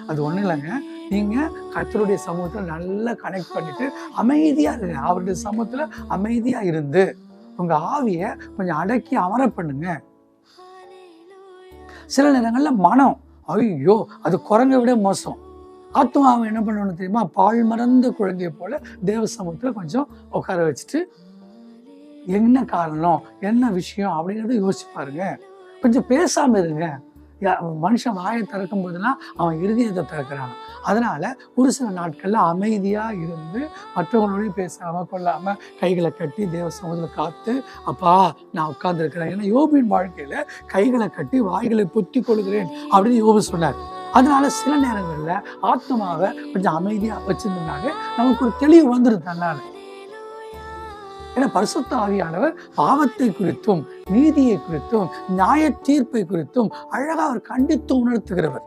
அது ஒன்றும் இல்லைங்க. நீங்கள் கர்த்தருடைய சமூகத்தில் நல்லா கனெக்ட் பண்ணிட்டு அமைதியாக இருங்க. அவருடைய சமூகத்தில் அமைதியாக இருந்து உங்கள் ஆவியை கொஞ்சம் அடக்கி அமர பண்ணுங்க. சில நேரங்களில் மனம் ஐயோ அது குரங்க விட மோசம். ஆத்மாவை என்ன பண்ணணும் தெரியுமா? பால் மறந்த குழந்தைய போல தேவ சமூகத்தில் கொஞ்சம் உட்கார வச்சுட்டு என்ன காரணம், என்ன விஷயம் அப்படிங்கிறத யோசிச்சு பாருங்க. கொஞ்சம் பேசாமல் இருங்க. மனுஷன் வாயை திறக்கும் போதெல்லாம் அவன் இருதயத்தை திறக்கிறான். அதனால ஒரு சில நாட்கள்ல அமைதியாக இருந்து மற்றவங்களோடையும் பேசாமல் கொள்ளாமல் கைகளை கட்டி தேவ சமூகத்தில் காத்து அப்பா நான் உட்கார்ந்துருக்கிறேன். ஏன்னா யோபின் வாழ்க்கையில கைகளை கட்டி வாய்களை பொத்தி கொள்கிறேன் அப்படின்னு யோபு சொன்னார். அதனால சில நேரங்களில் ஆத்மாவை கொஞ்சம் அமைதியாக வச்சிருந்தோம்னாலே நமக்கு ஒரு தெளிவு வந்துடும் தன்னால. ஏன்னா பரிசுத்த ஆவியானவர் பாவத்தை குறித்தும் நீதியை குறித்தும் நியாய தீர்ப்பை குறித்தும் அழகா அவர் கண்டித்து உணர்த்துகிறவர்.